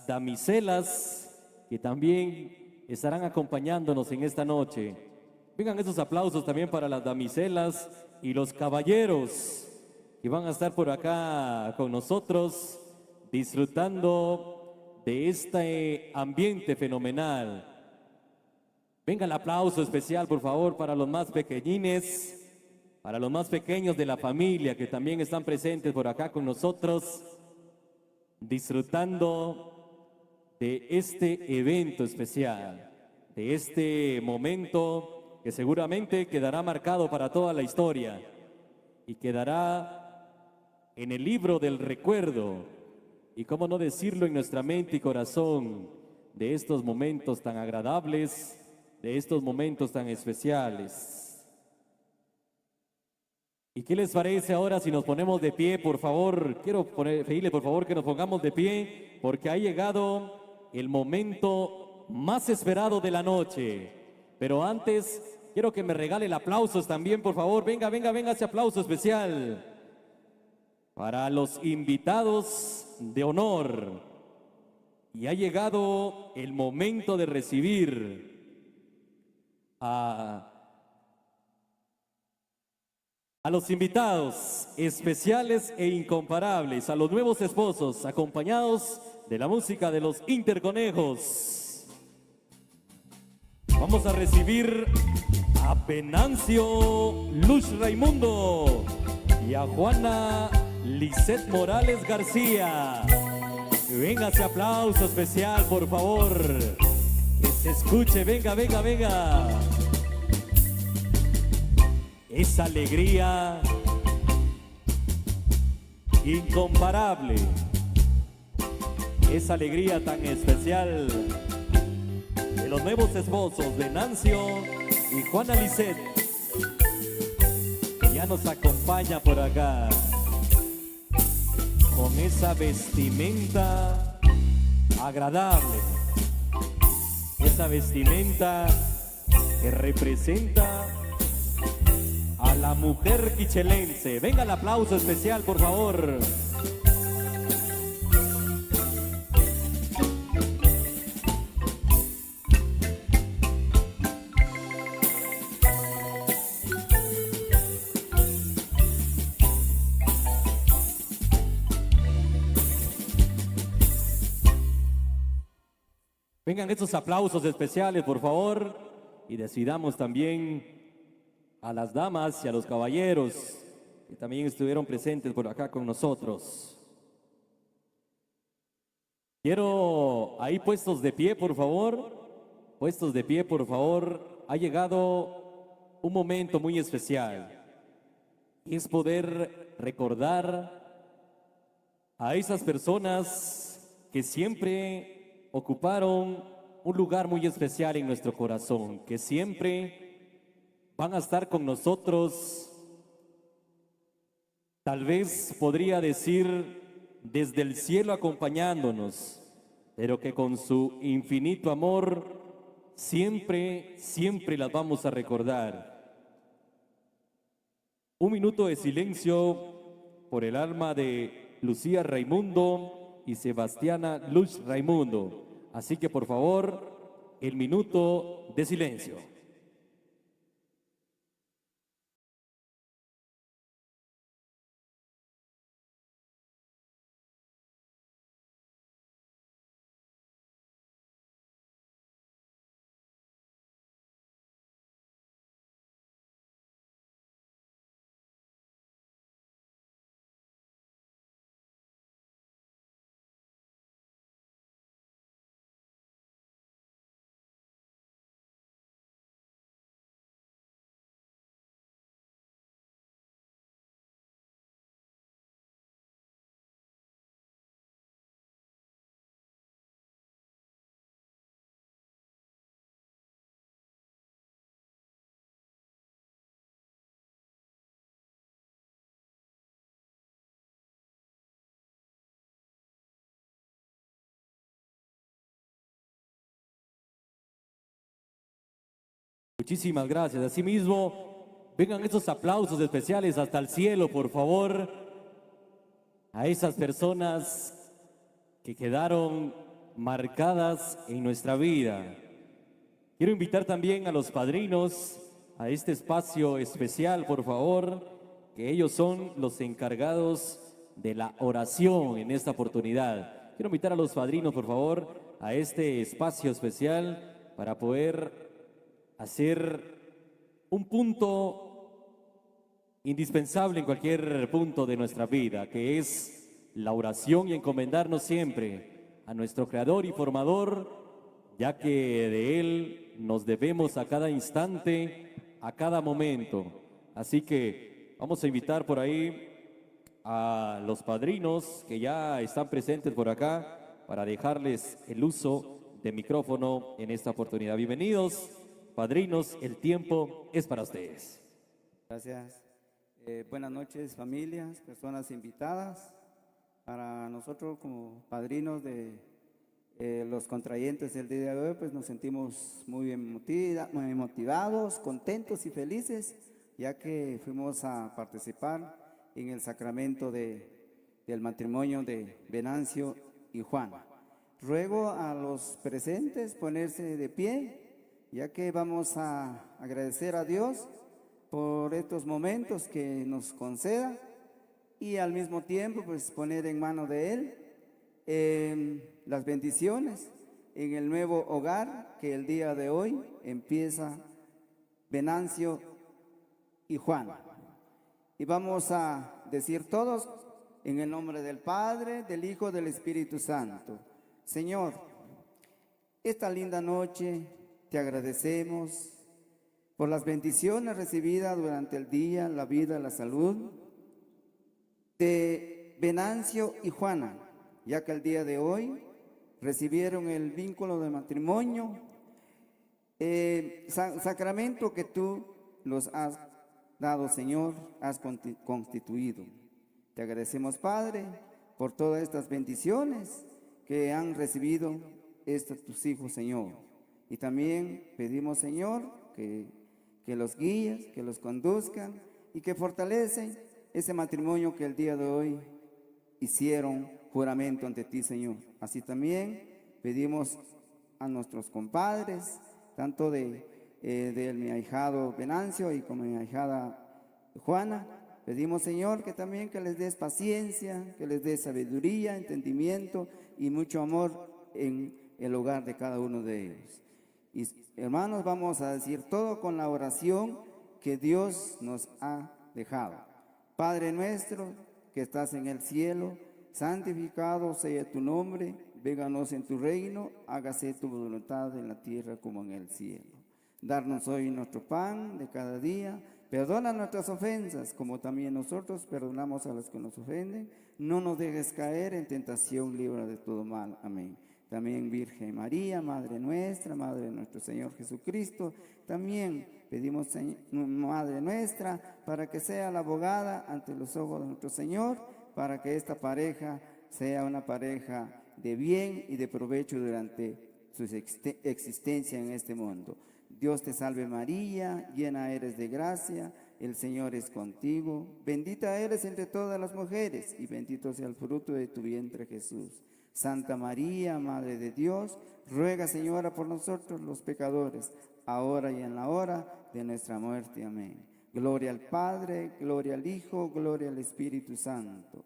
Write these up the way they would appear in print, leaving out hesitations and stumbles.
damiselas que también estarán acompañándonos en esta noche. Vengan esos aplausos también para las damiselas y los caballeros que van a estar por acá con nosotros disfrutando de este ambiente fenomenal. Venga el aplauso especial, por favor, para los más pequeñines, para los más pequeños de la familia que también están presentes por acá con nosotros, disfrutando de este evento especial, de este momento que seguramente quedará marcado para toda la historia y quedará en el libro del recuerdo y, cómo no decirlo, en nuestra mente y corazón de estos momentos tan agradables, de estos momentos tan especiales. ¿Y qué les parece ahora si nos ponemos de pie, por favor? Quiero pedirle, por favor, que nos pongamos de pie, porque ha llegado el momento más esperado de la noche. Pero antes, quiero que me regalen aplausos también, por favor. Venga, venga, venga, ese aplauso especial para los invitados de honor. Y ha llegado el momento de recibir a los invitados especiales e incomparables, a los nuevos esposos, acompañados de la música de los Interconejos. Vamos a recibir a Venancio Luz Raimundo y a Juana Lisset Morales García. Venga ese aplauso especial, por favor. Que se escuche, venga, venga, venga. Esa alegría incomparable, esa alegría tan especial de los nuevos esposos Venancio y Juana Lisset, que ya nos acompaña por acá con esa vestimenta agradable, esa vestimenta que representa a la mujer quichelense. Venga el aplauso especial, por favor. Vengan estos aplausos especiales, por favor, y decidamos también a las damas y a los caballeros que también estuvieron presentes por acá con nosotros. Quiero ahí puestos de pie, por favor. Puestos de pie, por favor. Ha llegado un momento muy especial. Y es poder recordar a esas personas que siempre ocuparon un lugar muy especial en nuestro corazón, que siempre van a estar con nosotros, tal vez podría decir desde el cielo acompañándonos, pero que con su infinito amor siempre, siempre las vamos a recordar. Un minuto de silencio por el alma de Lucía Raimundo y Sebastiana Luz Raimundo. Así que, por favor, el minuto de silencio. Muchísimas gracias. Asimismo, vengan esos aplausos especiales hasta el cielo, por favor, a esas personas que quedaron marcadas en nuestra vida. Quiero invitar también a los padrinos a este espacio especial, por favor, que ellos son los encargados de la oración en esta oportunidad. Quiero invitar a los padrinos, por favor, a este espacio especial para poder hacer un punto indispensable en cualquier punto de nuestra vida, que es la oración y encomendarnos siempre a nuestro Creador y Formador, ya que de Él nos debemos a cada instante, a cada momento. Así que vamos a invitar por ahí a los padrinos que ya están presentes por acá para dejarles el uso de micrófono en esta oportunidad. Bienvenidos, padrinos, el tiempo es para ustedes. Gracias. Buenas noches, familias, personas invitadas. Para nosotros como padrinos de los contrayentes del día de hoy, pues nos sentimos muy motivados, contentos y felices, ya que fuimos a participar en el sacramento del matrimonio de Venancio y Juana. Ruego a los presentes ponerse de pie, ya que vamos a agradecer a Dios por estos momentos que nos conceda y al mismo tiempo pues poner en mano de Él las bendiciones en el nuevo hogar que el día de hoy empieza Venancio y Juana. Y vamos a decir todos en el nombre del Padre, del Hijo, del Espíritu Santo. Señor, esta linda noche te agradecemos por las bendiciones recibidas durante el día, la vida, la salud de Venancio y Juana, ya que el día de hoy recibieron el vínculo de matrimonio, sacramento que tú los has dado, Señor, has constituido. Te agradecemos, Padre, por todas estas bendiciones que han recibido tus hijos, Señor. Y también pedimos, Señor, que los guíes, que los conduzcan y que fortalecen ese matrimonio que el día de hoy hicieron juramento ante ti, Señor. Así también pedimos a nuestros compadres, tanto de mi ahijado Venancio y como mi ahijada Juana. Pedimos, Señor, que también que les des paciencia, que les des sabiduría, entendimiento y mucho amor en el hogar de cada uno de ellos. Y hermanos, vamos a decir todo con la oración que Dios nos ha dejado. Padre nuestro que estás en el cielo, santificado sea tu nombre, vénganos en tu reino, hágase tu voluntad en la tierra como en el cielo. Darnos hoy nuestro pan de cada día, perdona nuestras ofensas como también nosotros perdonamos a los que nos ofenden, no nos dejes caer en tentación, líbranos de todo mal. Amén. También Virgen María, Madre nuestra, Madre de nuestro Señor Jesucristo, también pedimos, Madre nuestra, para que sea la abogada ante los ojos de nuestro Señor, para que esta pareja sea una pareja de bien y de provecho durante su existencia en este mundo. Dios te salve María, llena eres de gracia, el Señor es contigo, bendita eres entre todas las mujeres y bendito sea el fruto de tu vientre Jesús. Santa María, Madre de Dios, ruega, Señora, por nosotros los pecadores, ahora y en la hora de nuestra muerte. Amén. Gloria al Padre, gloria al Hijo, gloria al Espíritu Santo.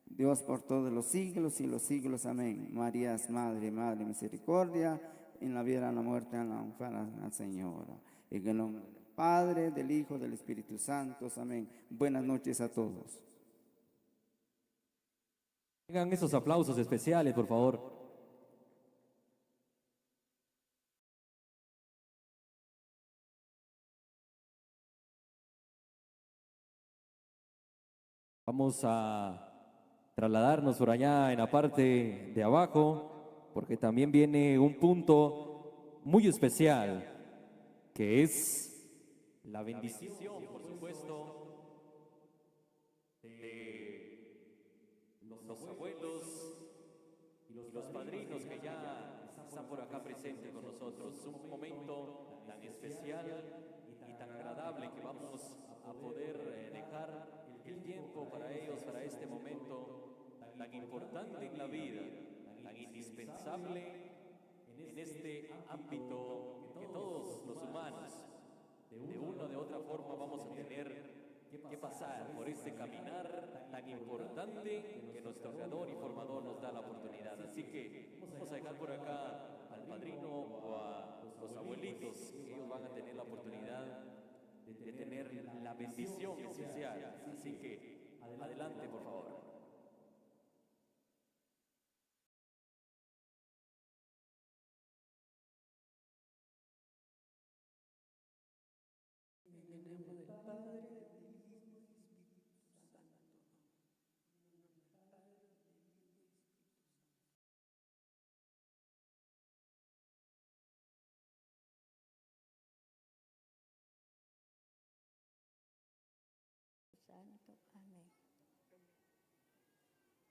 Dios por todos los siglos y los siglos. Amén. María es Madre, Madre misericordia, en la vida, en la muerte, en la honra al Señor. En el nombre del Padre, del Hijo, del Espíritu Santo. Amén. Buenas noches a todos. Tengan esos aplausos especiales, por favor. Vamos a trasladarnos por allá en la parte de abajo, porque también viene un punto muy especial, que es la bendición, por supuesto, los abuelos y los padrinos que ya están por acá presentes con nosotros. Un momento tan especial y tan agradable que vamos a poder dejar el tiempo para ellos, para este momento tan importante en la vida, tan indispensable este ámbito que todos los humanos, de una o de otra forma, vamos a tener que pasar por este caminar tan importante que nuestro creador y formador nos da la oportunidad. Así que vamos a dejar por acá al padrino o a los abuelitos, que ellos van a tener la oportunidad de tener la bendición especial. Así que adelante, por favor. Santo, amén.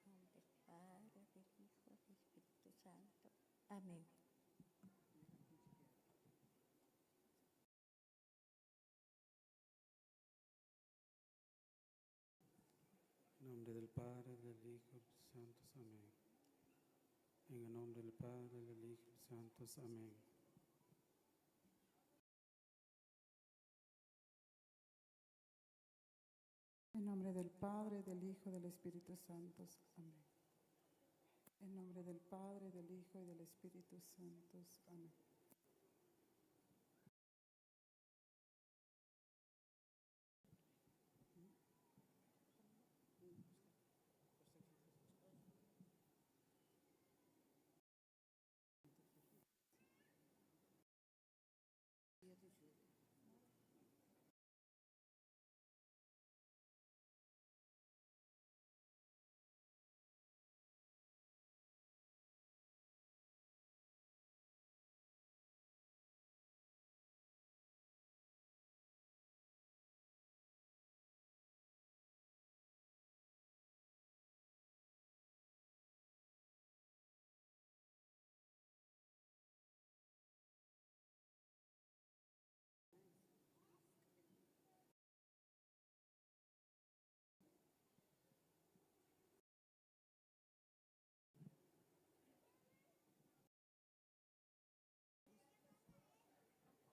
En nombre del Padre, del Hijo, del Espíritu Santo, amén. En nombre del Padre, del Hijo, del Santo, amén. En el nombre del Padre, del Hijo, del Santo, amén. En nombre del Padre, del Hijo, del Espíritu Santo. Amén. En nombre del Padre, del Hijo y del Espíritu Santo. Amén.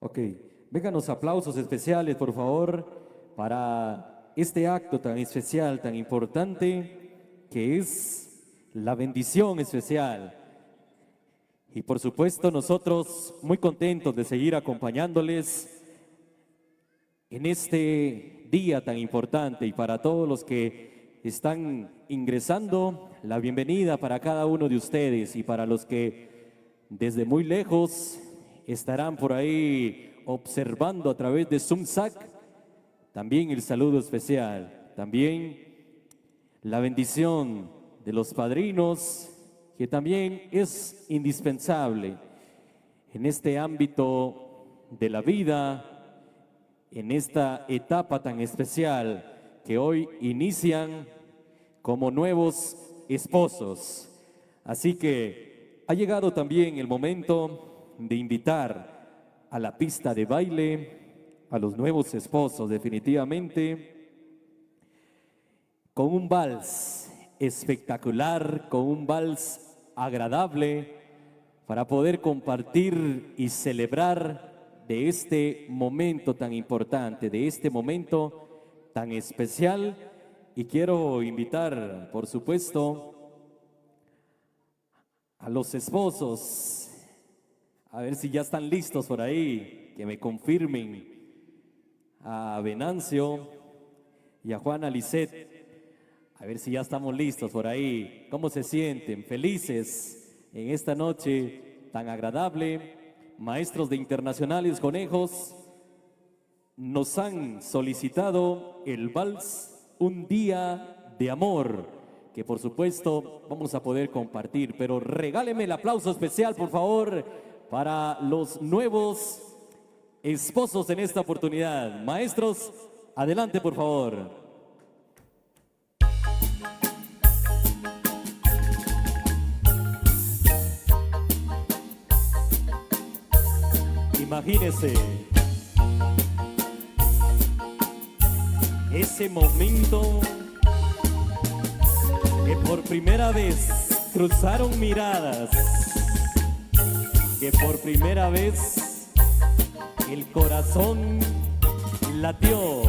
Ok, vengan los aplausos especiales, por favor, para este acto tan especial, tan importante, que es la bendición especial. Y por supuesto, nosotros muy contentos de seguir acompañándoles en este día tan importante, y para todos los que están ingresando, la bienvenida para cada uno de ustedes, y para los que desde muy lejos estarán por ahí observando a través de ZoomSac, también el saludo especial, también la bendición de los padrinos, que también es indispensable en este ámbito de la vida, en esta etapa tan especial que hoy inician como nuevos esposos. Así que ha llegado también el momento de invitar a la pista de baile a los nuevos esposos, definitivamente, con un vals espectacular, con un vals agradable, para poder compartir y celebrar de este momento tan importante, de este momento tan especial. Y quiero invitar, por supuesto, a los esposos, a ver si ya están listos por ahí, que me confirmen, a Venancio y a Juana Lisset, a ver si ya estamos listos por ahí. ¿Cómo se sienten? ¿Felices en esta noche tan agradable? Maestros de Internacionales Conejos nos han solicitado el vals Un Día de Amor, que por supuesto vamos a poder compartir, pero regáleme el aplauso especial, por favor, para los nuevos esposos en esta oportunidad. Maestros, adelante, por favor. Imagínese ese momento que por primera vez cruzaron miradas. que por primera vez el corazón latió.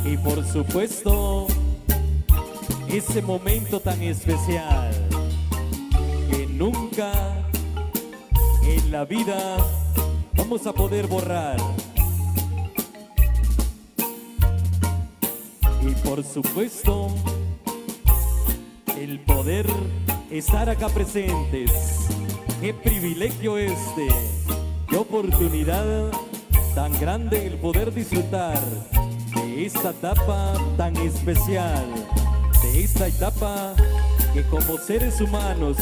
Y por supuesto, ese momento tan especial que nunca en la vida vamos a poder borrar. Y por supuesto, el poder estar acá presentes. Qué privilegio este, qué oportunidad tan grande el poder disfrutar de esta etapa tan especial, de esta etapa que como seres humanos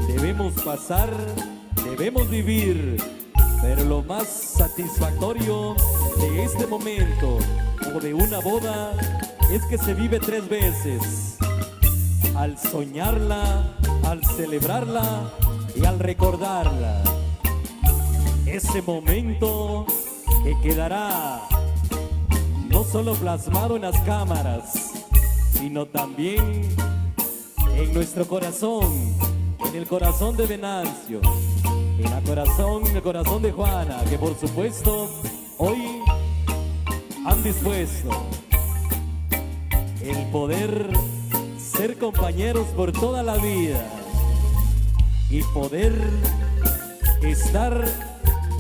debemos pasar, debemos vivir. Pero lo más satisfactorio de este momento o de una boda es que se vive 3 veces: al soñarla, al celebrarla y al recordarla. Ese momento que quedará no solo plasmado en las cámaras, sino también en nuestro corazón, en el corazón de Venancio, en el corazón de Juana, que por supuesto hoy han dispuesto el poder ser compañeros por toda la vida y poder estar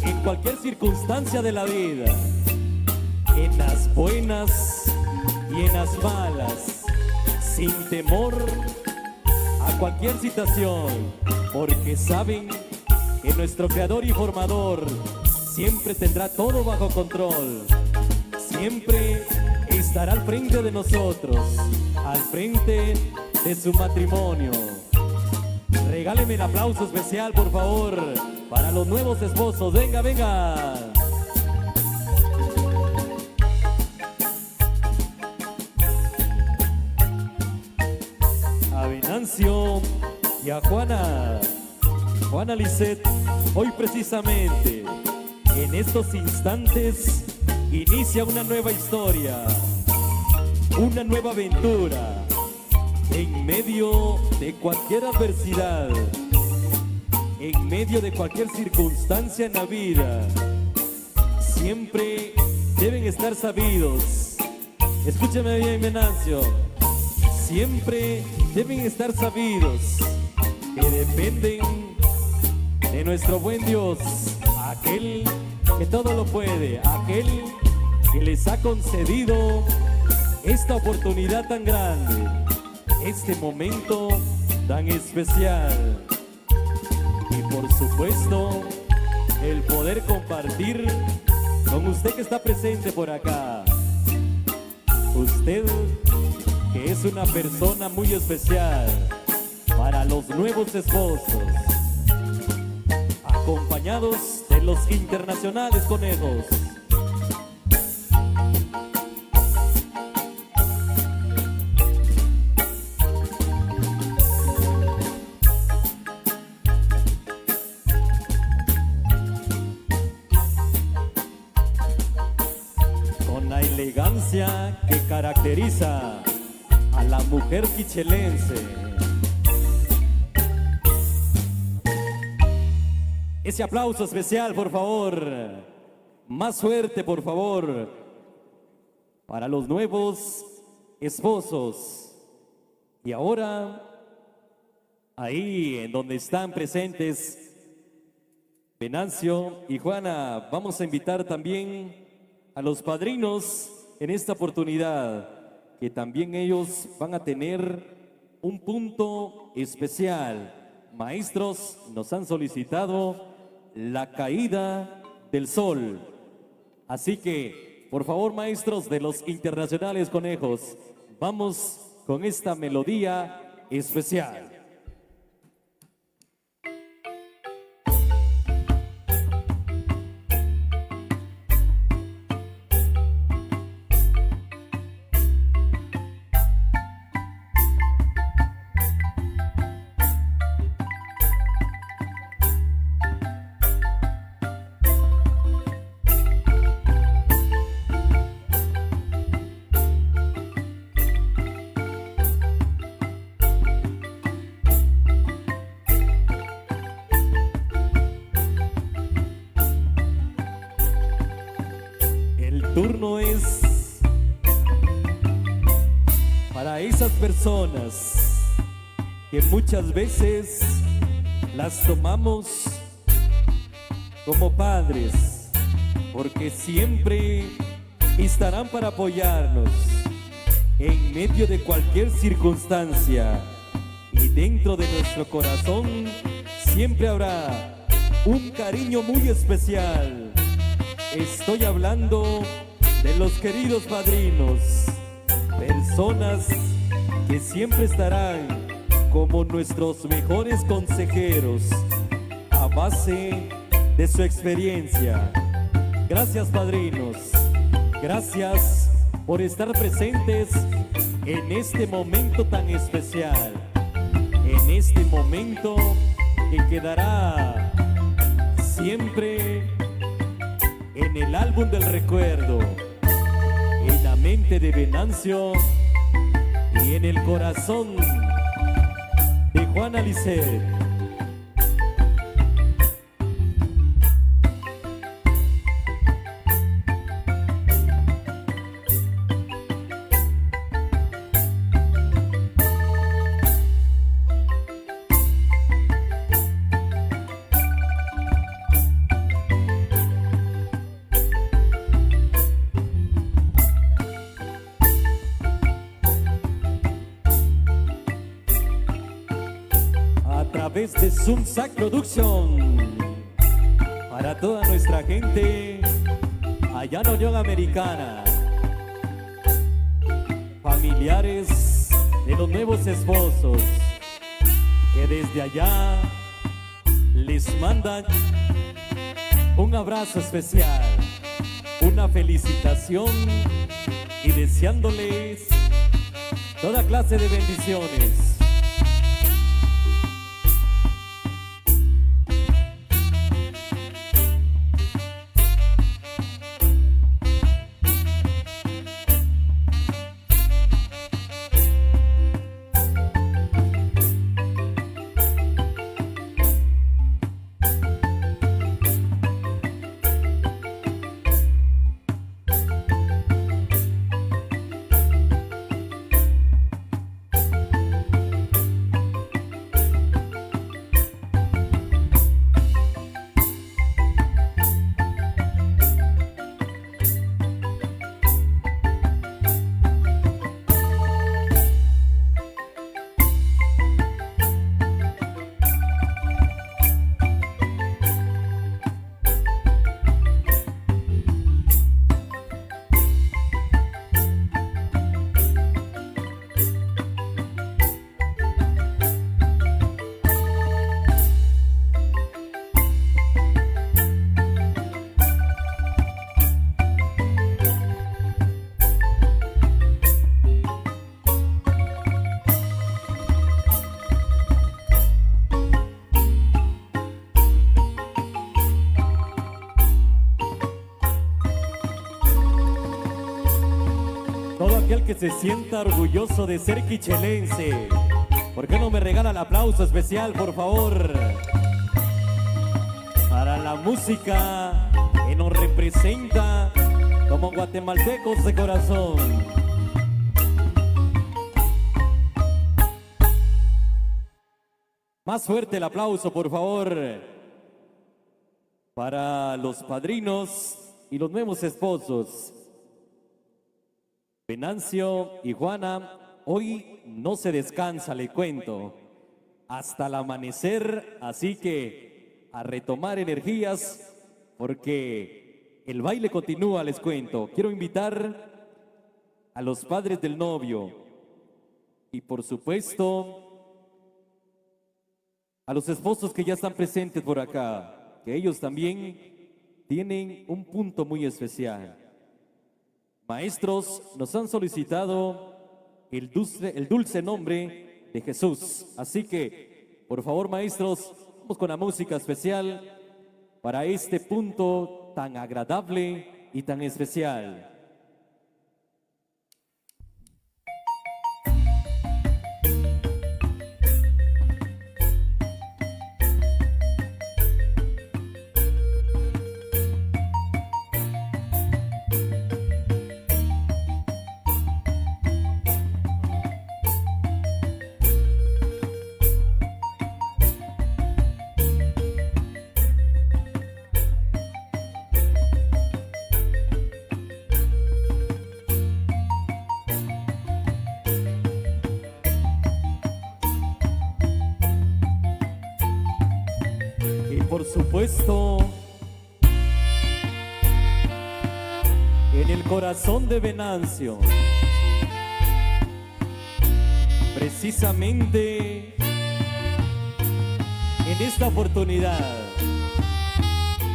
en cualquier circunstancia de la vida, en las buenas y en las malas, sin temor a cualquier situación, porque saben que nuestro creador y formador siempre tendrá todo bajo control, siempre estará al frente de nosotros, al frente de su matrimonio. Regáleme el aplauso especial, por favor, para los nuevos esposos. Venga, venga. A Venancio y a Juana Lisset, hoy precisamente, en estos instantes, inicia una nueva historia, una nueva aventura, en medio de cualquier adversidad, en medio de cualquier circunstancia en la vida. Siempre deben estar sabidos, escúchame bien, Venancio, siempre deben estar sabidos que dependen de nuestro buen Dios, aquel que todo lo puede, aquel que les ha concedido esta oportunidad tan grande, este momento tan especial. Y por supuesto, el poder compartir con usted que está presente por acá. Usted que es una persona muy especial para los nuevos esposos, acompañados de los internacionales conejos. Con la elegancia que caracteriza a la mujer quichelense, ese aplauso especial, por favor, más suerte, por favor, para los nuevos esposos. Y ahora, ahí en donde están presentes Venancio y Juana, vamos a invitar también a los padrinos en esta oportunidad, que también ellos van a tener un punto especial. Maestros nos han solicitado la caída del sol. Así que, por favor, maestros de los internacionales conejos, vamos con esta melodía especial. turno es para esas personas que muchas veces las tomamos como padres, porque siempre estarán para apoyarnos en medio de cualquier circunstancia, y dentro de nuestro corazón siempre habrá un cariño muy especial. Estoy hablando de los queridos padrinos, personas que siempre estarán como nuestros mejores consejeros a base de su experiencia. Gracias, padrinos. Gracias por estar presentes en este momento tan especial, en este momento que quedará siempre en el álbum del recuerdo, en la mente de Venancio y en el corazón de Juana Lisset. A través de Zoomsac Production, para toda nuestra gente allá en la Unión Americana, familiares de los nuevos esposos, que desde allá les mandan un abrazo especial, una felicitación y deseándoles toda clase de bendiciones. Todo aquel que se sienta orgulloso de ser quichelense, ¿por qué no me regala el aplauso especial, por favor? Para la música que nos representa como guatemaltecos de corazón. Más fuerte el aplauso, por favor, para los padrinos y los nuevos esposos. Venancio y Juana, hoy no se descansa, le cuento, hasta el amanecer, así que a retomar energías, porque el baile continúa, les cuento. Quiero invitar a los padres del novio y, por supuesto, a los esposos que ya están presentes por acá, que ellos también tienen un punto muy especial. Maestros, nos han solicitado el dulce nombre de Jesús. Así que, por favor, maestros, vamos con la música especial para este punto tan agradable y tan especial. por supuesto, en el corazón de Venancio, precisamente en esta oportunidad,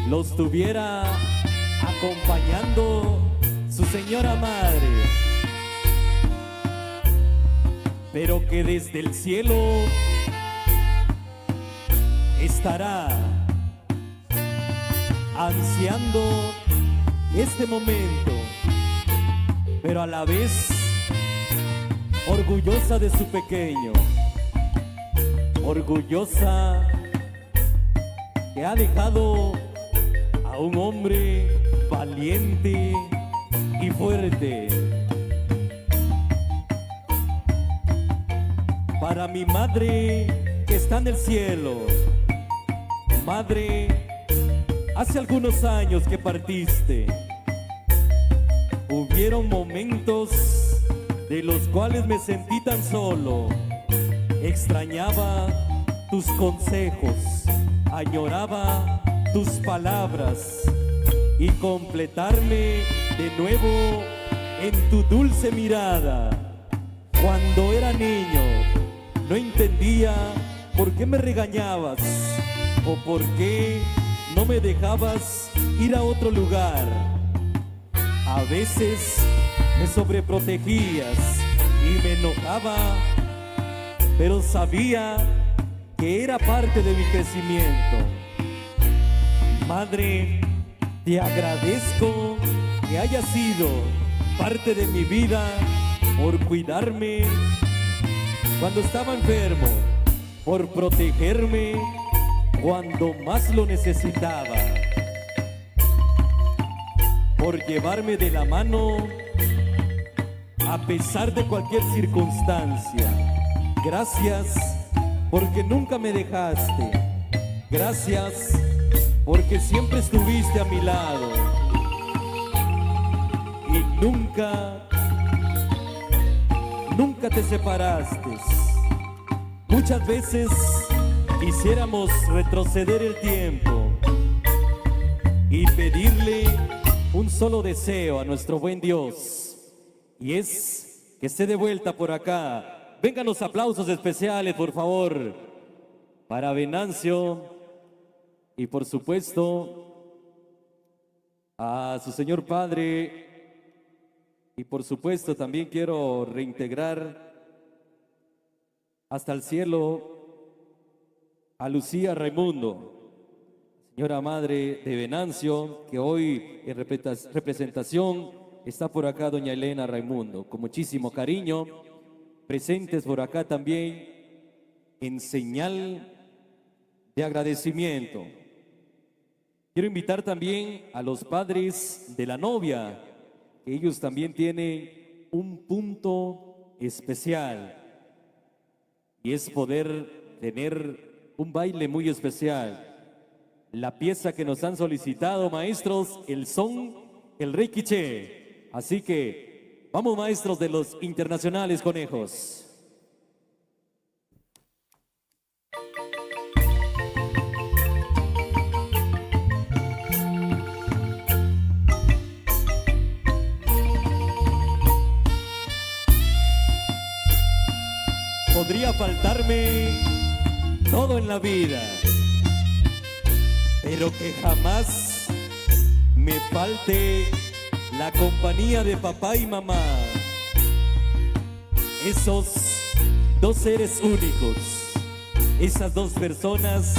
lo estuviera acompañando su señora madre, pero que desde el cielo estará ansiando este momento, pero a la vez orgullosa de su pequeño, orgullosa que ha dejado a un hombre valiente y fuerte. Para mi madre que está en el cielo, madre, hace algunos años que partiste. Hubieron momentos de los cuales me sentí tan solo. Extrañaba tus consejos, añoraba tus palabras y completarme de nuevo en tu dulce mirada. Cuando era niño, no entendía por qué me regañabas o por qué no me dejabas ir a otro lugar. A veces me sobreprotegías y me enojaba, pero sabía que era parte de mi crecimiento. Madre, te agradezco que hayas sido parte de mi vida por cuidarme cuando estaba enfermo, por protegerme cuando más lo necesitaba, por llevarme de la mano a pesar de cualquier circunstancia. Gracias porque nunca me dejaste. Gracias porque siempre estuviste a mi lado y nunca te separaste. Muchas veces quisiéramos retroceder el tiempo y pedirle un solo deseo a nuestro buen Dios, y es que esté de vuelta por acá. Vengan los aplausos especiales, por favor, para Venancio y por supuesto a su señor padre. Y por supuesto también quiero reintegrar hasta el cielo a Lucía Raimundo, señora madre de Venancio, que hoy en representación está por acá doña Elena Raimundo, con muchísimo cariño, presentes por acá también en señal de agradecimiento. Quiero invitar también a los padres de la novia, que ellos también tienen un punto especial, y es poder tener un baile muy especial. La pieza que nos han solicitado, maestros, el son, el Rey Quiché. Así que vamos, maestros de los internacionales conejos. Podría faltarme todo en la vida, pero que jamás me falte la compañía de papá y mamá. Esos dos seres únicos, esas dos personas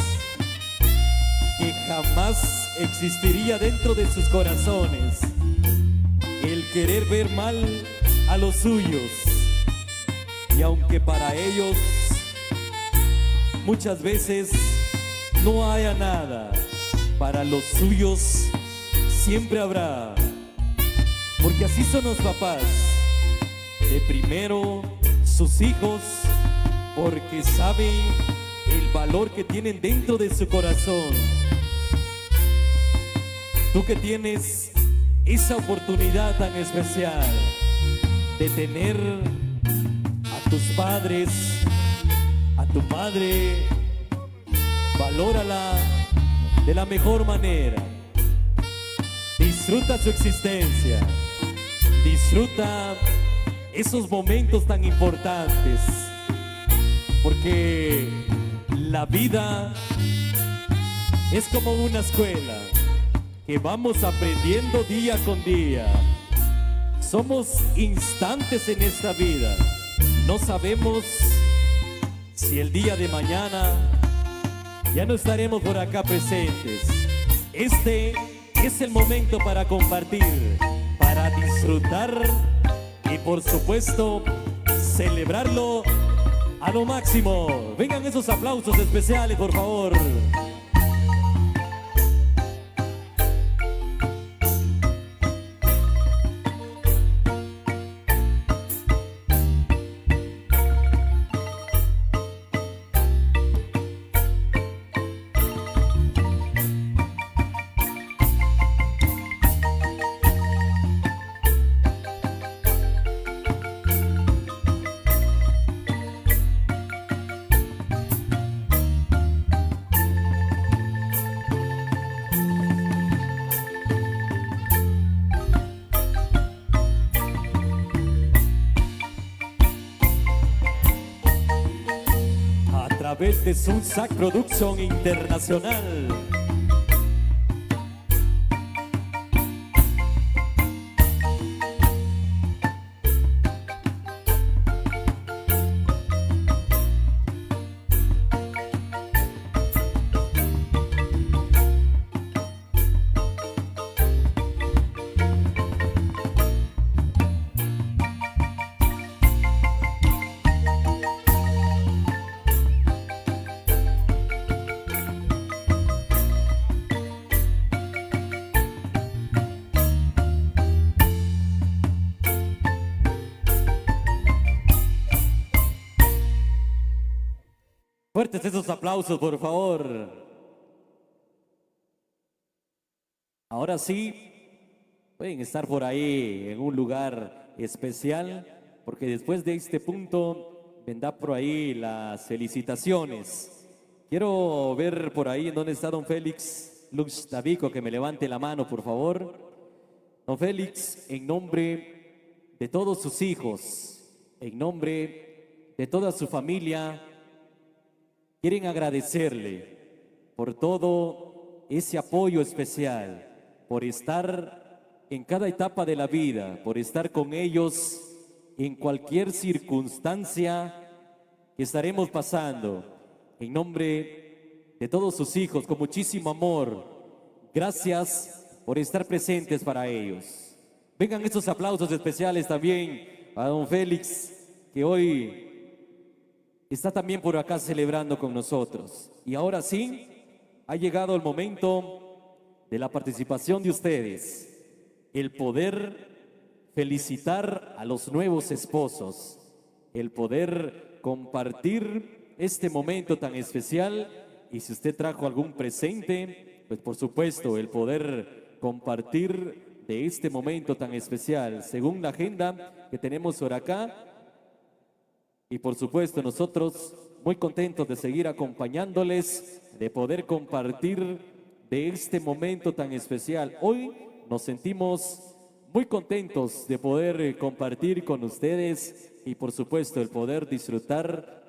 que jamás existiría dentro de sus corazones el querer ver mal a los suyos. Y aunque para ellos muchas veces no haya nada, para los suyos siempre habrá. Porque así son los papás. De primero sus hijos, porque saben el valor que tienen dentro de su corazón. Tú que tienes esa oportunidad tan especial de tener a tus padres, a tu madre, valórala, de la mejor manera. Disfruta su existencia. Disfruta esos momentos tan importantes. Porque la vida es como una escuela que vamos aprendiendo día con día. Somos instantes en esta vida. No sabemos si el día de mañana ya no estaremos por acá presentes. Este es el momento para compartir, para disfrutar y por supuesto celebrarlo a lo máximo. Vengan esos aplausos especiales, por favor. A través de Sunsac Producción Internacional. Fuertes esos aplausos, por favor. Ahora sí, pueden estar por ahí en un lugar especial, porque después de este punto vendrá por ahí las felicitaciones. Quiero ver por ahí en dónde está don Félix Lux Davico, que me levante la mano, por favor. Don Félix, en nombre de todos sus hijos, en nombre de toda su familia, quieren agradecerle por todo ese apoyo especial, por estar en cada etapa de la vida, por estar con ellos en cualquier circunstancia que estaremos pasando. En nombre de todos sus hijos, con muchísimo amor, gracias por estar presentes para ellos. Vengan estos aplausos especiales también a don Félix, que hoy está también por acá celebrando con nosotros. Y ahora sí, ha llegado el momento de la participación de ustedes, el poder felicitar a los nuevos esposos, el poder compartir este momento tan especial. Y si usted trajo algún presente, pues por supuesto el poder compartir de este momento tan especial según la agenda que tenemos por acá. Y por supuesto nosotros muy contentos de seguir acompañándoles, de poder compartir de este momento tan especial. Hoy nos sentimos muy contentos de poder compartir con ustedes y por supuesto el poder disfrutar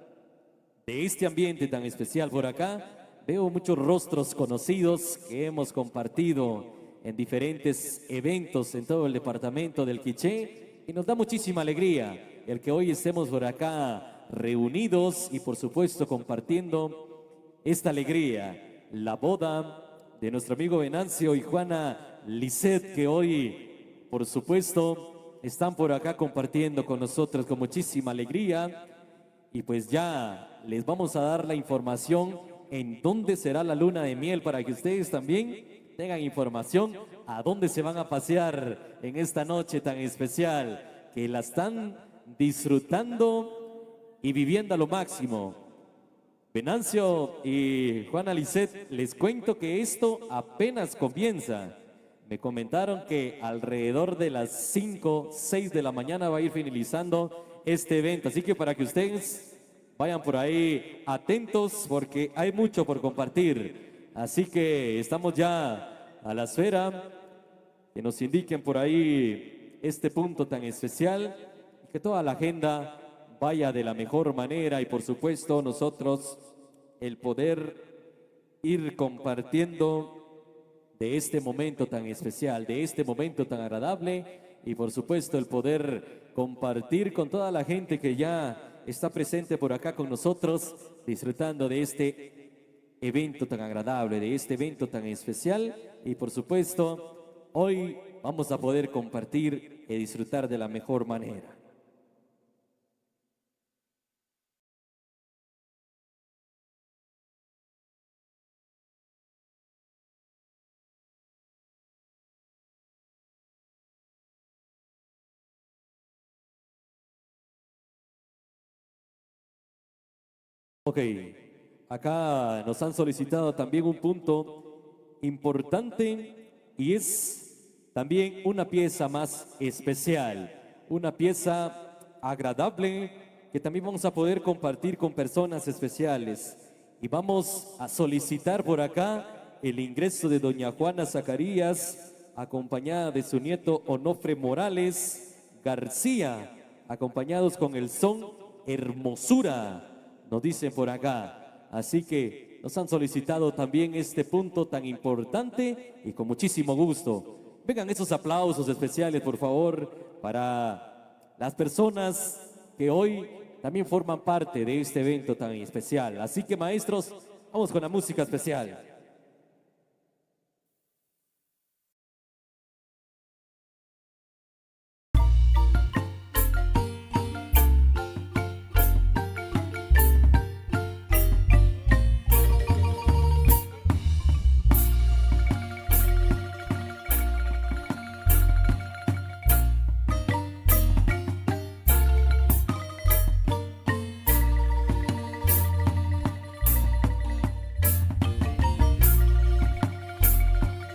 de este ambiente tan especial por acá. Veo muchos rostros conocidos que hemos compartido en diferentes eventos en todo el departamento del Quiché y nos da muchísima alegría el que hoy estemos por acá reunidos y por supuesto compartiendo esta alegría, la boda de nuestro amigo Venancio y Juana Lisset, que hoy por supuesto están por acá compartiendo con nosotros con muchísima alegría. Y pues ya les vamos a dar la información en dónde será la luna de miel para que ustedes también tengan información a dónde se van a pasear en esta noche tan especial, que la están disfrutando y viviendo a lo máximo. Venancio y Juana Lisset, les cuento que esto apenas comienza. Me comentaron que alrededor de las 5, 6 de la mañana va a ir finalizando este evento. Así que para que ustedes vayan por ahí atentos porque hay mucho por compartir. Así que estamos ya a la espera que nos indiquen por ahí este punto tan especial, que toda la agenda vaya de la mejor manera y por supuesto nosotros el poder ir compartiendo de este momento tan especial, de este momento tan agradable y por supuesto el poder compartir con toda la gente que ya está presente por acá con nosotros, disfrutando de este evento tan agradable, de este evento tan especial y por supuesto hoy vamos a poder compartir y disfrutar de la mejor manera. Ok, acá nos han solicitado también un punto importante y es también una pieza más especial, una pieza agradable que también vamos a poder compartir con personas especiales. Y vamos a solicitar por acá el ingreso de doña Juana Zacarías, acompañada de su nieto Onofre Morales García, acompañados con el son Hermosura, nos dicen por acá. Así que nos han solicitado también este punto tan importante y con muchísimo gusto. Vengan esos aplausos especiales, por favor, para las personas que hoy también forman parte de este evento tan especial. Así que, maestros, vamos con la música especial.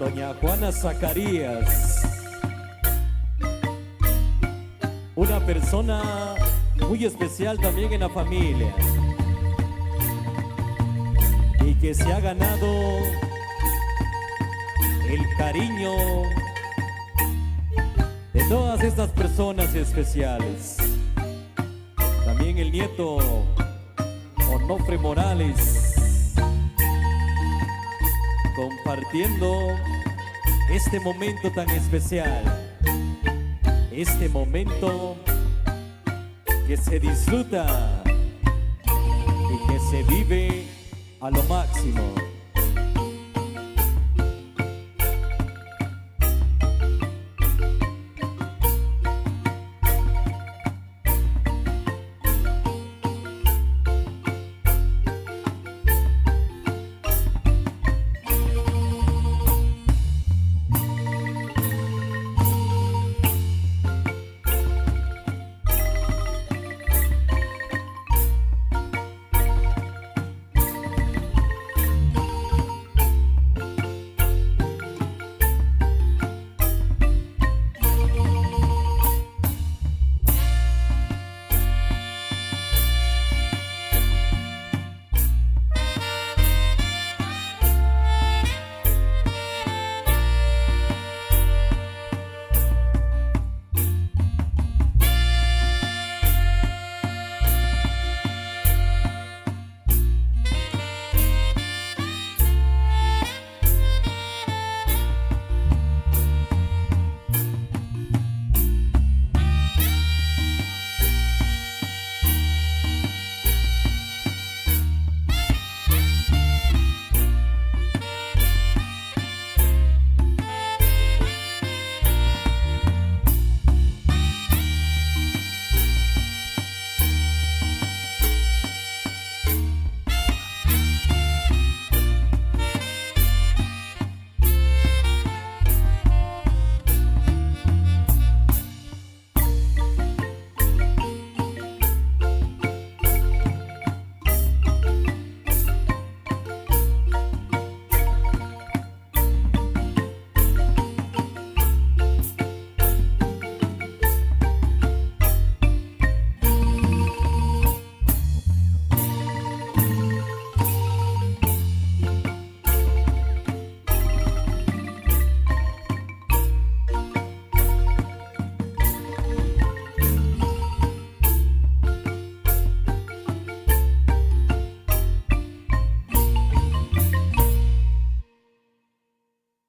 Doña Juana Zacarías, una persona muy especial también en la familia y que se ha ganado el cariño de todas estas personas especiales. También el nieto Onofre Morales, compartiendo este momento tan especial, este momento que se disfruta y que se vive a lo máximo.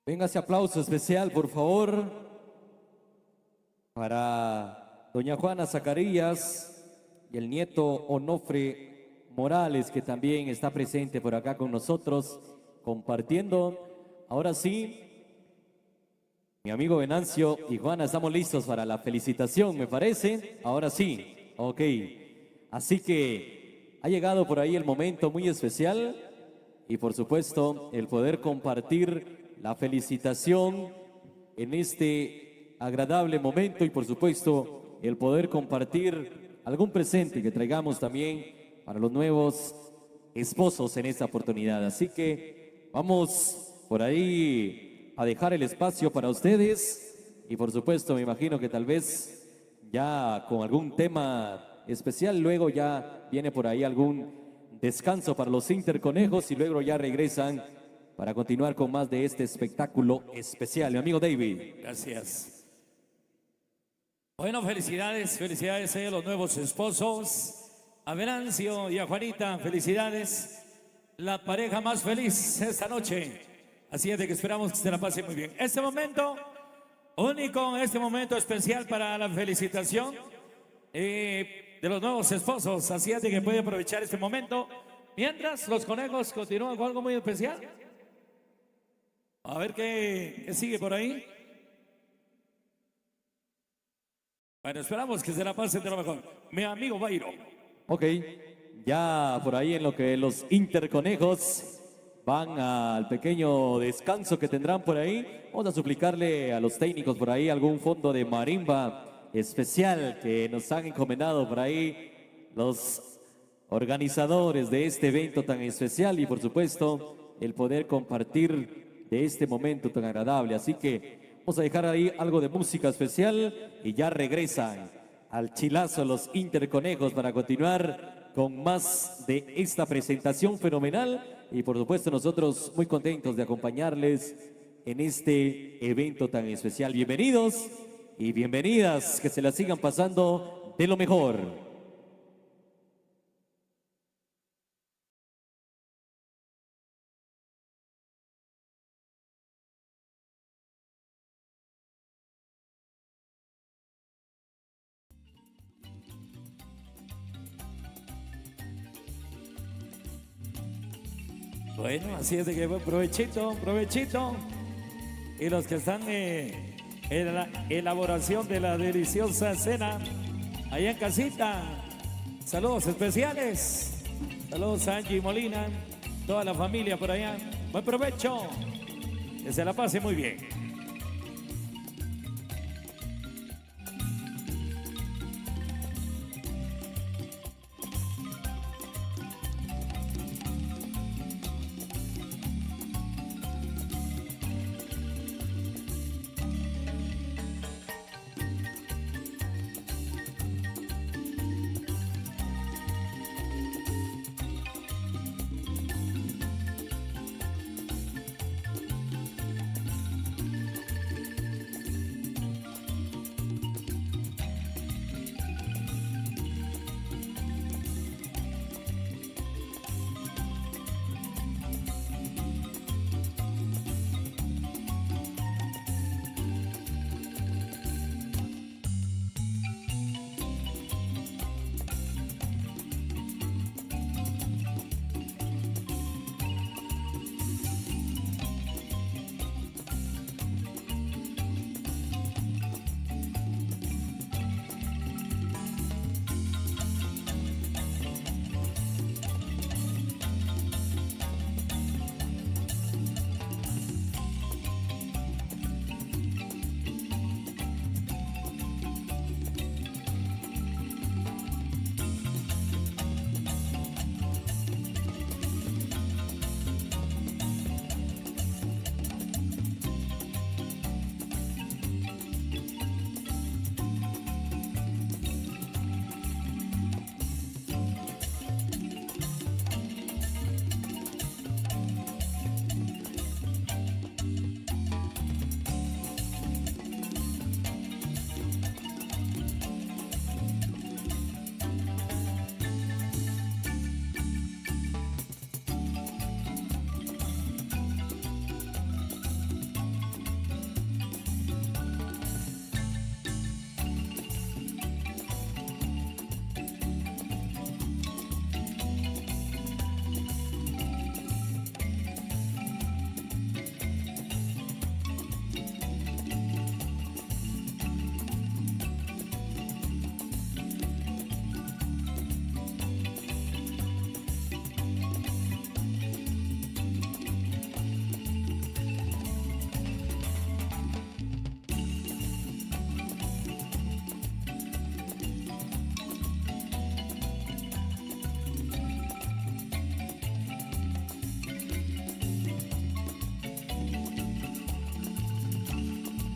Venga ese aplauso especial, por favor, para doña Juana Zacarías y el nieto Onofre Morales, que también está presente por acá con nosotros, compartiendo. Ahora sí, mi amigo Venancio y Juana, estamos listos para la felicitación, me parece. Ahora sí, ok. Así que ha llegado por ahí el momento muy especial y por supuesto el poder compartir la felicitación en este agradable momento y por supuesto el poder compartir algún presente que traigamos también para los nuevos esposos en esta oportunidad. Así que vamos por ahí a dejar el espacio para ustedes y por supuesto me imagino que tal vez ya con algún tema especial, luego ya viene por ahí algún descanso para los interconejos y luego ya regresan para continuar con más de este espectáculo especial. Mi amigo David. Gracias. Bueno, felicidades, felicidades a los nuevos esposos, a Venancio y a Juanita, felicidades, la pareja más feliz esta noche. Así es de que esperamos que se la pase muy bien. Este momento único, este momento especial para la felicitación de los nuevos esposos. Así es de que puede aprovechar este momento. Mientras los conejos continúan con algo muy especial. A ver qué sigue por ahí. Bueno, esperamos que se la pasen de lo mejor. Mi amigo Bairo. Ok, ya por ahí en lo que los interconejos van al pequeño descanso que tendrán por ahí, vamos a suplicarle a los técnicos por ahí algún fondo de marimba especial que nos han encomendado por ahí los organizadores de este evento tan especial y por supuesto el poder compartir de este momento tan agradable. Así que vamos a dejar ahí algo de música especial y ya regresan al chilazo los interconejos para continuar con más de esta presentación fenomenal y por supuesto nosotros muy contentos de acompañarles en este evento tan especial. Bienvenidos y bienvenidas, que se la sigan pasando de lo mejor. Bueno, así es de que provechito, provechito. Y los que están en la elaboración de la deliciosa cena, allá en casita, saludos especiales. Saludos a Angie Molina, toda la familia por allá. Buen provecho, que se la pase muy bien.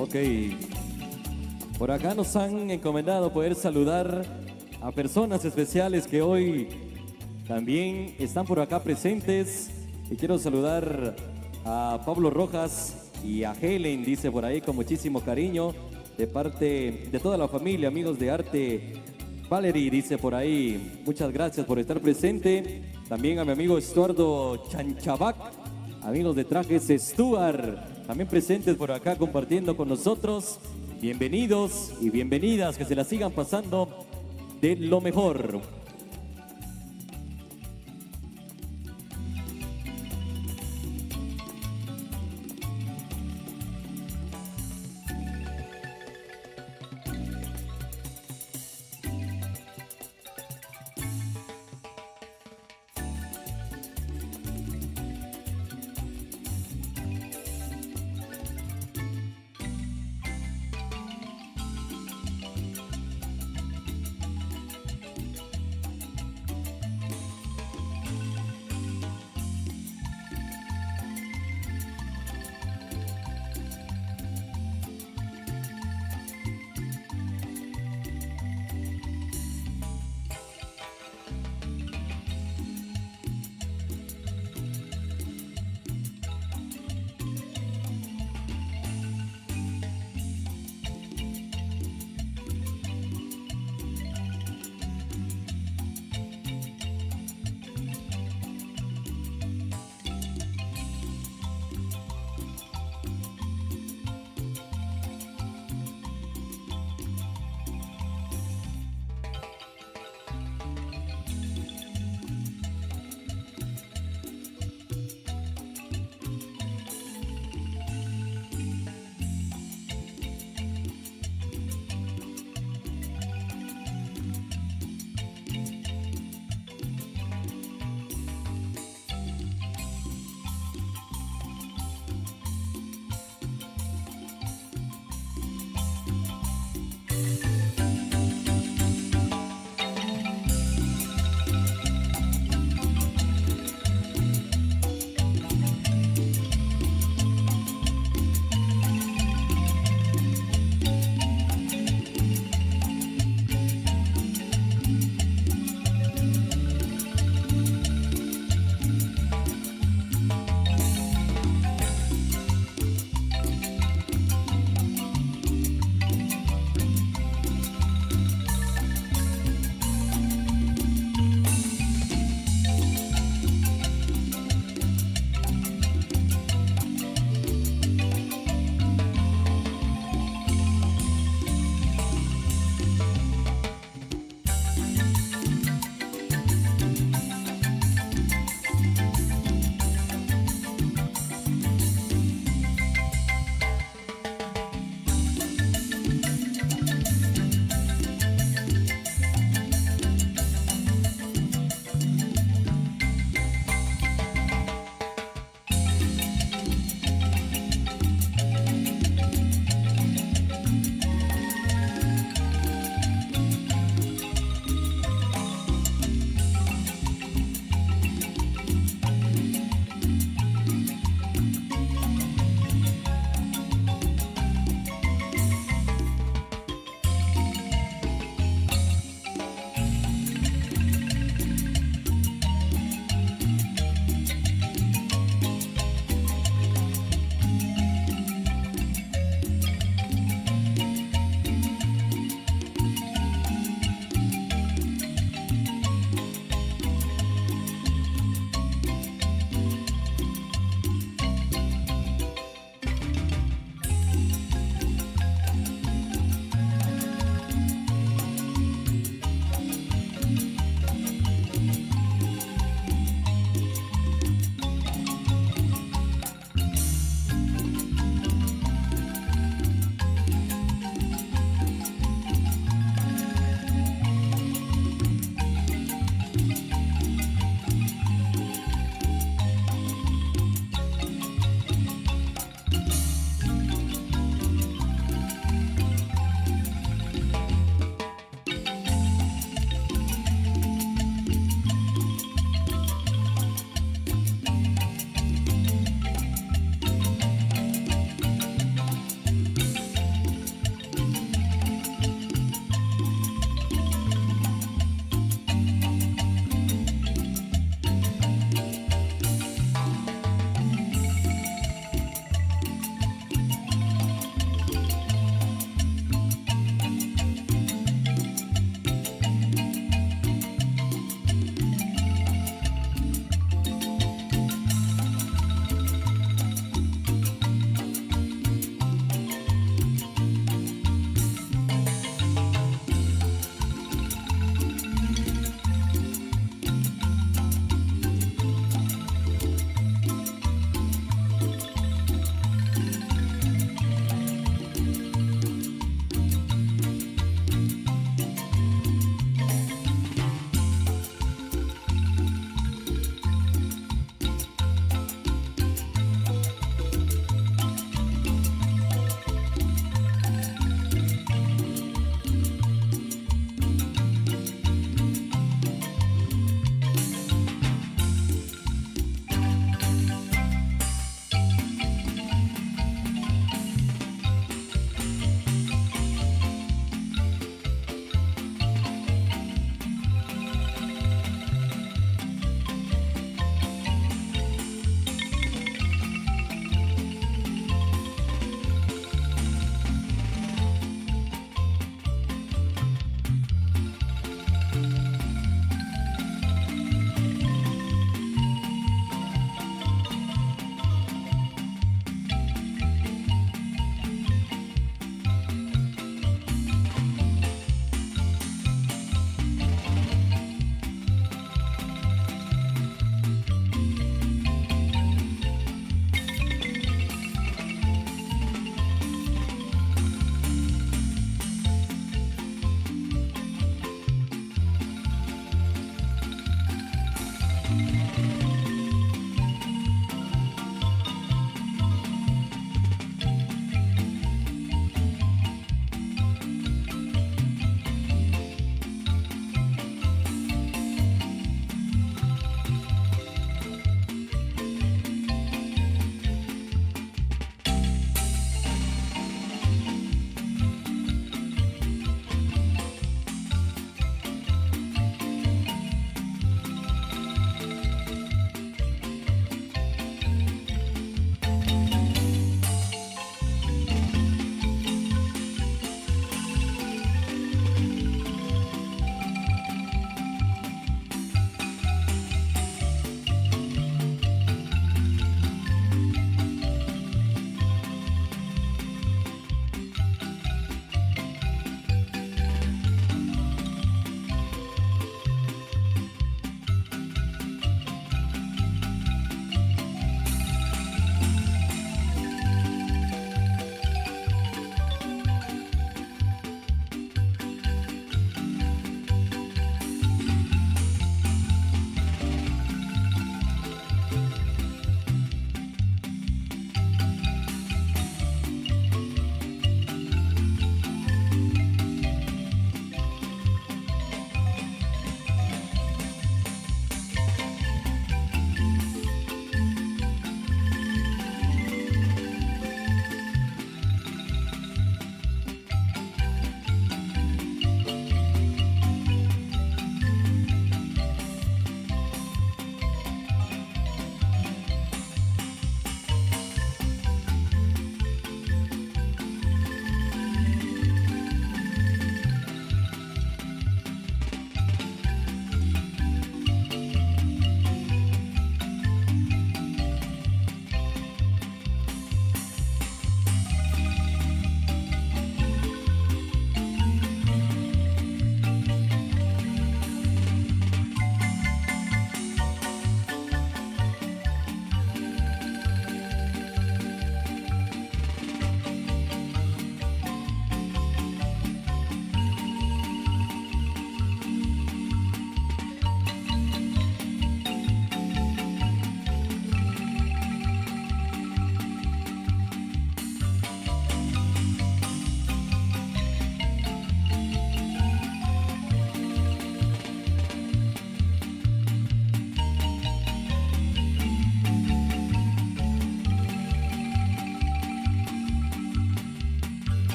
Ok. Por acá nos han encomendado poder saludar a personas especiales que hoy también están por acá presentes. Y quiero saludar a Pablo Rojas y a Helen, dice por ahí, con muchísimo cariño, de parte de toda la familia, amigos de arte. Valerie dice por ahí, muchas gracias por estar presente. También a mi amigo Estuardo Chanchabac, amigos de Trajes Stuart, también presentes por acá compartiendo con nosotros. Bienvenidos y bienvenidas, que se la sigan pasando de lo mejor.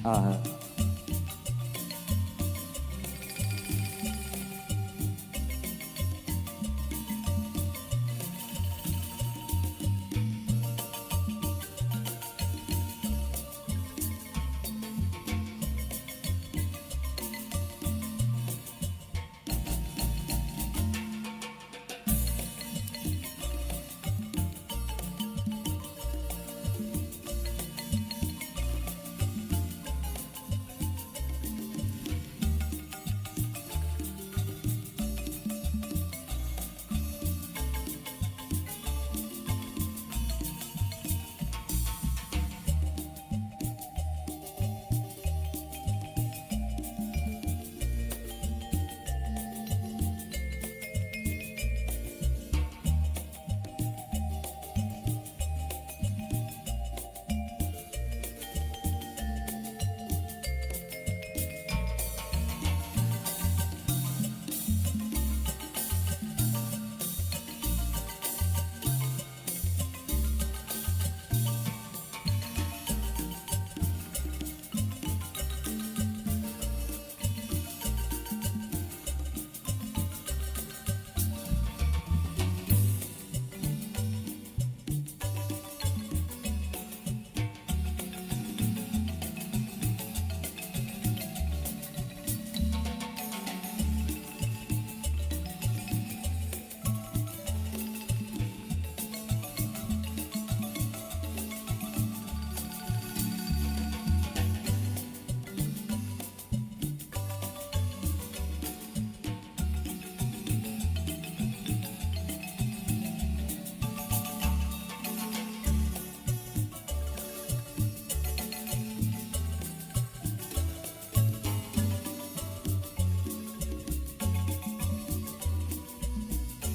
Ajá.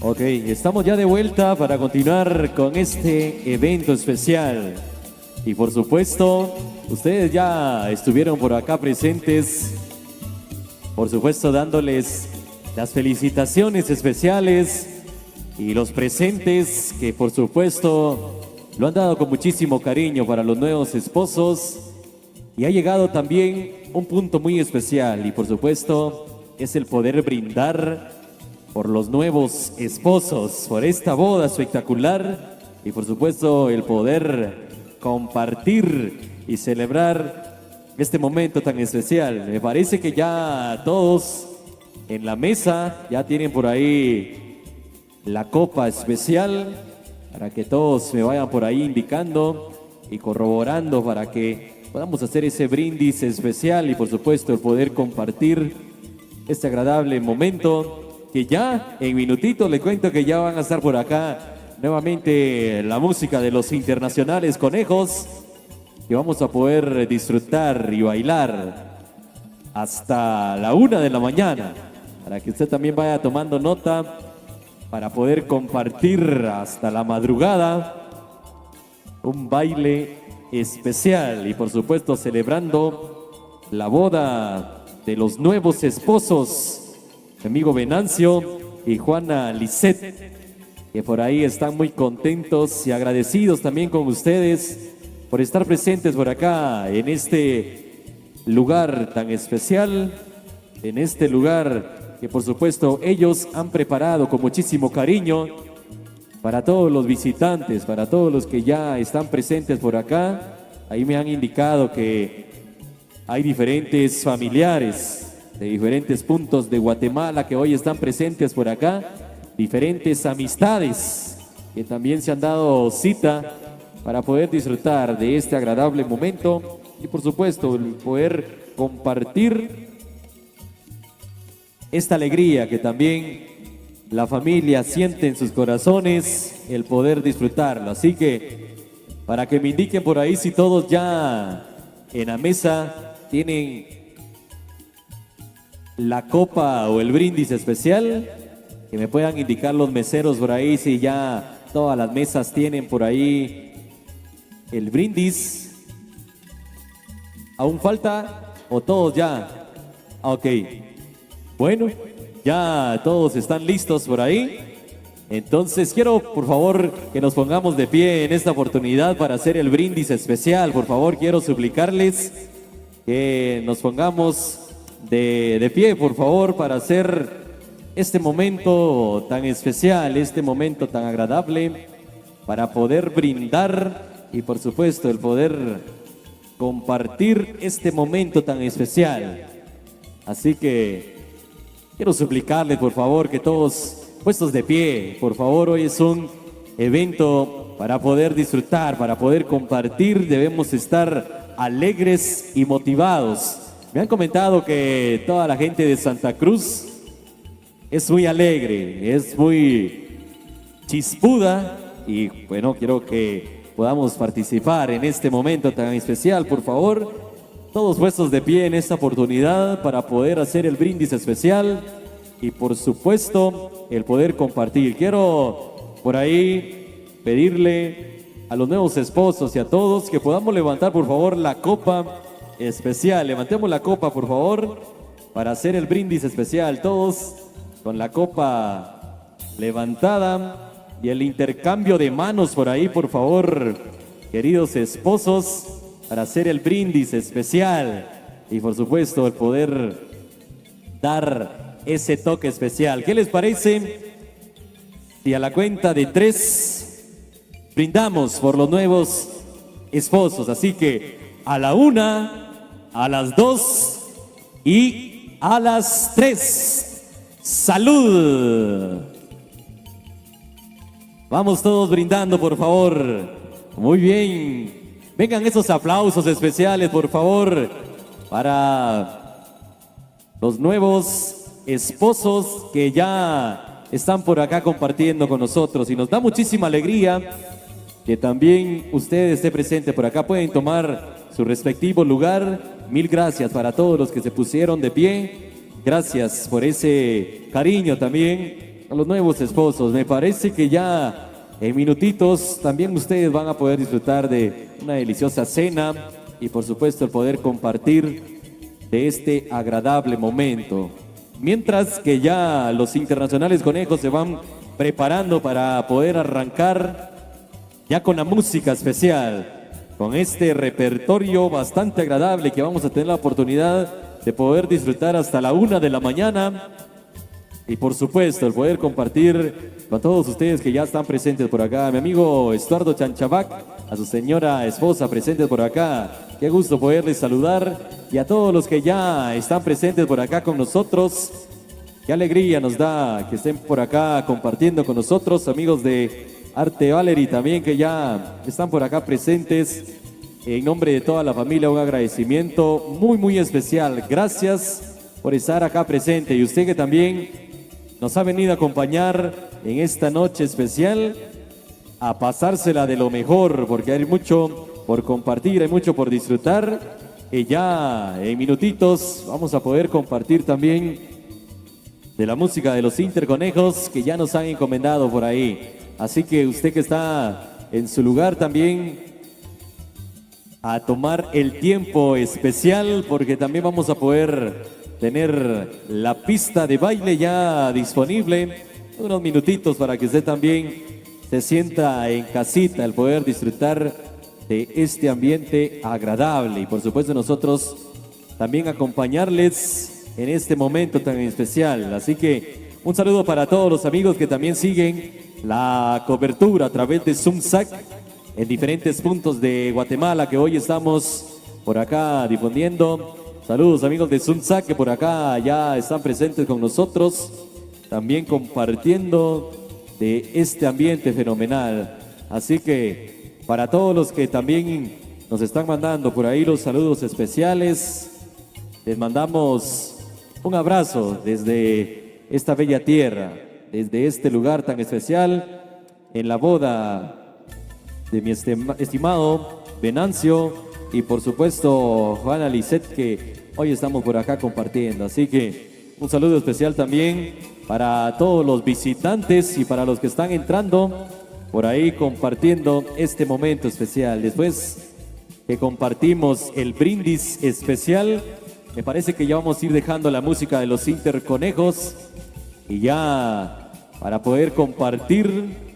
Ok, estamos ya de vuelta para continuar con este evento especial. Y por supuesto, ustedes ya estuvieron por acá presentes, por supuesto dándoles las felicitaciones especiales y los presentes que por supuesto lo han dado con muchísimo cariño para los nuevos esposos. Y ha llegado también un punto muy especial y por supuesto es el poder brindar por los nuevos esposos, por esta boda espectacular y por supuesto el poder compartir y celebrar este momento tan especial. Me parece que ya todos en la mesa ya tienen por ahí la copa especial para que todos me vayan por ahí indicando y corroborando para que podamos hacer ese brindis especial y por supuesto el poder compartir este agradable momento. Que ya en minutitos le cuento que ya van a estar por acá nuevamente la música de los internacionales conejos, que vamos a poder disfrutar y bailar hasta la 1 de la mañana, para que usted también vaya tomando nota, para poder compartir hasta la madrugada un baile especial y por supuesto celebrando la boda de los nuevos esposos, mi amigo Venancio y Juana Lisset, que por ahí están muy contentos y agradecidos también con ustedes por estar presentes por acá en este lugar tan especial, en este lugar que por supuesto ellos han preparado con muchísimo cariño para todos los visitantes, para todos los que ya están presentes por acá. Ahí me han indicado que hay diferentes familiares de diferentes puntos de Guatemala que hoy están presentes por acá, diferentes amistades que también se han dado cita para poder disfrutar de este agradable momento y por supuesto el poder compartir esta alegría que también la familia siente en sus corazones, el poder disfrutarlo. Así que para que me indiquen por ahí si todos ya en la mesa tienen la copa o el brindis especial, que me puedan indicar los meseros por ahí si ya todas las mesas tienen por ahí el brindis. ¿Aún falta o todos ya? Ok, bueno, ya todos están listos por ahí. Entonces quiero por favor que nos pongamos de pie en esta oportunidad para hacer el brindis especial. Por favor quiero suplicarles que nos pongamos de pie, por favor, para hacer este momento tan especial, este momento tan agradable, para poder brindar y por supuesto el poder compartir este momento tan especial. Así que quiero suplicarles, por favor, que todos puestos de pie, por favor, hoy es un evento para poder disfrutar, para poder compartir, debemos estar alegres y motivados. Me han comentado que toda la gente de Santa Cruz es muy alegre, es muy chispuda y bueno, quiero que podamos participar en este momento tan especial. Por favor, todos puestos de pie en esta oportunidad para poder hacer el brindis especial y por supuesto el poder compartir. Quiero por ahí pedirle a los nuevos esposos y a todos que podamos levantar por favor la copa especial. Levantemos la copa por favor para hacer el brindis especial, todos con la copa levantada y el intercambio de manos por ahí, por favor, queridos esposos, para hacer el brindis especial y por supuesto el poder dar ese toque especial. ¿Qué les parece si a la cuenta de 3 brindamos por los nuevos esposos? Así que a la 1, a las 2 y a las 3. ¡Salud! Vamos todos brindando, por favor. Muy bien. Vengan esos aplausos especiales, por favor, para los nuevos esposos que ya están por acá compartiendo con nosotros. Y nos da muchísima alegría que también usted esté presente por acá. Pueden tomar su respectivo lugar. Mil gracias para todos los que se pusieron de pie. Gracias por ese cariño también a los nuevos esposos. Me parece que ya en minutitos también ustedes van a poder disfrutar de una deliciosa cena y por supuesto el poder compartir de este agradable momento. Mientras que ya los internacionales conejos se van preparando para poder arrancar ya con la música especial, con este repertorio bastante agradable que vamos a tener la oportunidad de poder disfrutar hasta la 1 de la mañana y por supuesto el poder compartir con todos ustedes que ya están presentes por acá. Mi amigo Estuardo Chanchabac, a su señora esposa presentes por acá, qué gusto poderles saludar y a todos los que ya están presentes por acá con nosotros, qué alegría nos da que estén por acá compartiendo con nosotros, amigos de Arte Valery también que ya están por acá presentes. En nombre de toda la familia, un agradecimiento muy especial. Gracias por estar acá presente y usted que también nos ha venido a acompañar en esta noche especial a pasársela de lo mejor, porque hay mucho por compartir, hay mucho por disfrutar y ya en minutitos vamos a poder compartir también de la música de los Interconejos que ya nos han encomendado por ahí. Así que usted que está en su lugar también a tomar el tiempo especial porque también vamos a poder tener la pista de baile ya disponible. Unos minutitos para que usted también se sienta en casita, el poder disfrutar de este ambiente agradable y por supuesto nosotros también acompañarles en este momento tan especial. Así que un saludo para todos los amigos que también siguen la cobertura a través de ZoomSac en diferentes puntos de Guatemala que hoy estamos por acá difundiendo. Saludos amigos de ZoomSac que por acá ya están presentes con nosotros, también compartiendo de este ambiente fenomenal. Así que para todos los que también nos están mandando por ahí los saludos especiales, les mandamos un abrazo desde esta bella tierra, desde este lugar tan especial, en la boda de mi estimado Venancio y por supuesto Juana Lisset que hoy estamos por acá compartiendo. Así que un saludo especial también para todos los visitantes y para los que están entrando por ahí compartiendo este momento especial. Después que compartimos el brindis especial, me parece que ya vamos a ir dejando la música de los Interconejos y ya para poder compartir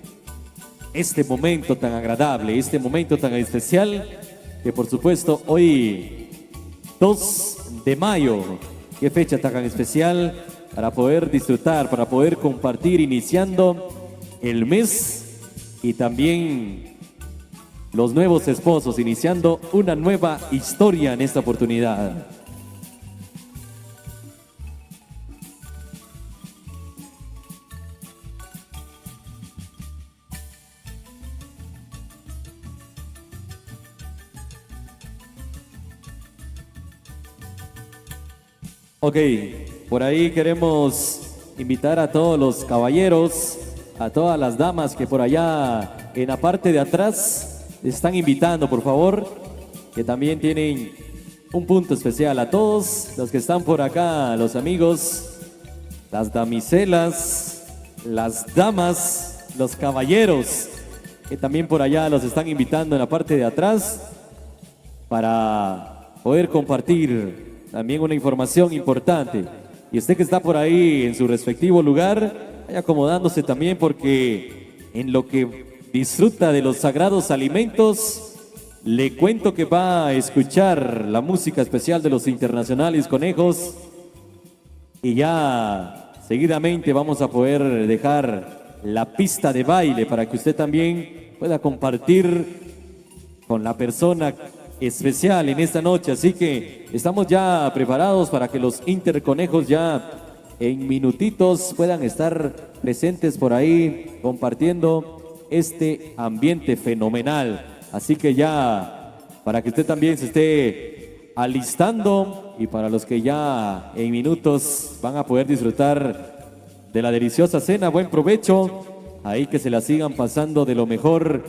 este momento tan agradable, este momento tan especial que por supuesto hoy 2 de mayo. Qué fecha tan especial para poder disfrutar, para poder compartir iniciando el mes y también los nuevos esposos, iniciando una nueva historia en esta oportunidad. Ok, por ahí queremos invitar a todos los caballeros, a todas las damas que por allá en la parte de atrás están invitando, por favor, que también tienen un punto especial. A todos los que están por acá, los amigos, las damiselas, las damas, los caballeros, que también por allá los están invitando en la parte de atrás para poder compartir también una información importante. Y usted que está por ahí en su respectivo lugar, vaya acomodándose también, porque en lo que disfruta de los sagrados alimentos, le cuento que va a escuchar la música especial de los Internacionales Conejos y ya seguidamente vamos a poder dejar la pista de baile para que usted también pueda compartir con la persona especial en esta noche. Así que estamos ya preparados para que los Interconejos ya en minutitos puedan estar presentes por ahí compartiendo este ambiente fenomenal. Así que ya para que usted también se esté alistando y para los que ya en minutos van a poder disfrutar de la deliciosa cena, buen provecho, ahí que se la sigan pasando de lo mejor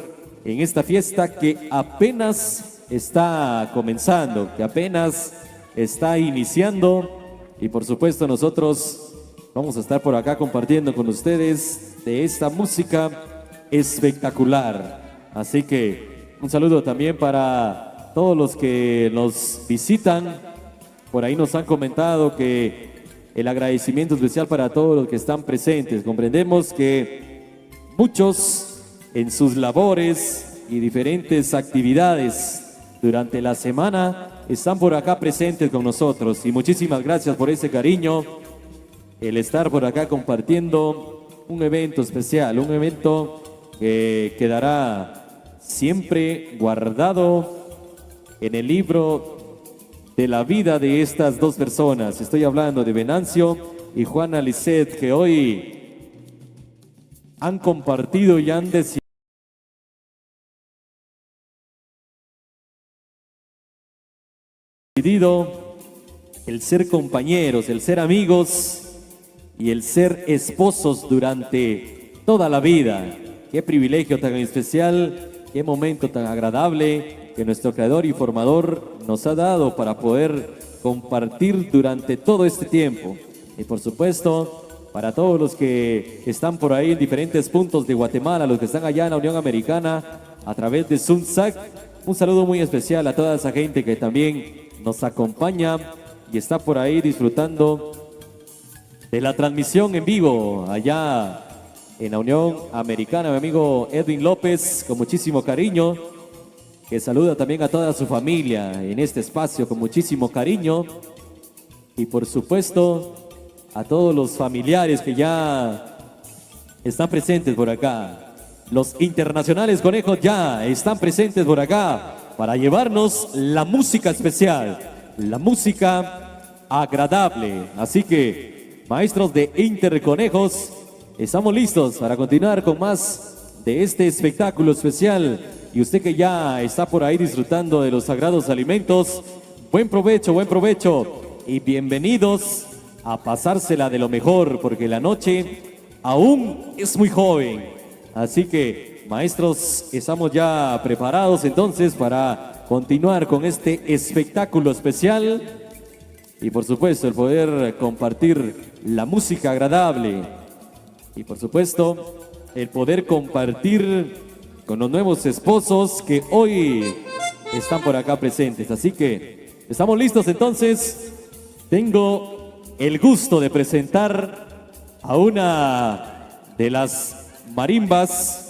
en esta fiesta que apenas está comenzando, que apenas está iniciando. Y por supuesto nosotros vamos a estar por acá compartiendo con ustedes de esta música espectacular. Así que un saludo también para todos los que nos visitan. Por ahí nos han comentado que el agradecimiento especial para todos los que están presentes. Comprendemos que muchos en sus labores y diferentes actividades durante la semana están por acá presentes con nosotros, y muchísimas gracias por ese cariño, el estar por acá compartiendo un evento especial, un evento que quedará siempre guardado en el libro de la vida de estas dos personas. Estoy hablando de Venancio y Juana Lisset, que hoy han compartido y han decidido el ser compañeros, el ser amigos y el ser esposos durante toda la vida. Qué privilegio tan especial, qué momento tan agradable que nuestro creador y formador nos ha dado para poder compartir durante todo este tiempo. Y por supuesto, para todos los que están por ahí en diferentes puntos de Guatemala, los que están allá en la Unión Americana a través de Sunsac, un saludo muy especial a toda esa gente que también nos acompaña y está por ahí disfrutando de la transmisión en vivo allá en la Unión Americana. Mi amigo Edwin López, con muchísimo cariño, que saluda también a toda su familia en este espacio con muchísimo cariño. Y por supuesto a todos los familiares que ya están presentes por acá. Los Internacionales Conejos ya están presentes por acá para llevarnos la música especial, la música agradable. Así que, maestros de Interconejos, estamos listos para continuar con más de este espectáculo especial. Y usted que ya está por ahí disfrutando de los sagrados alimentos, buen provecho y bienvenidos a pasársela de lo mejor, porque la noche aún es muy joven. Así que, maestros, estamos ya preparados entonces para continuar con este espectáculo especial y por supuesto el poder compartir la música agradable y por supuesto el poder compartir con los nuevos esposos que hoy están por acá presentes. Así que estamos listos entonces. Tengo el gusto de presentar a una de las marimbas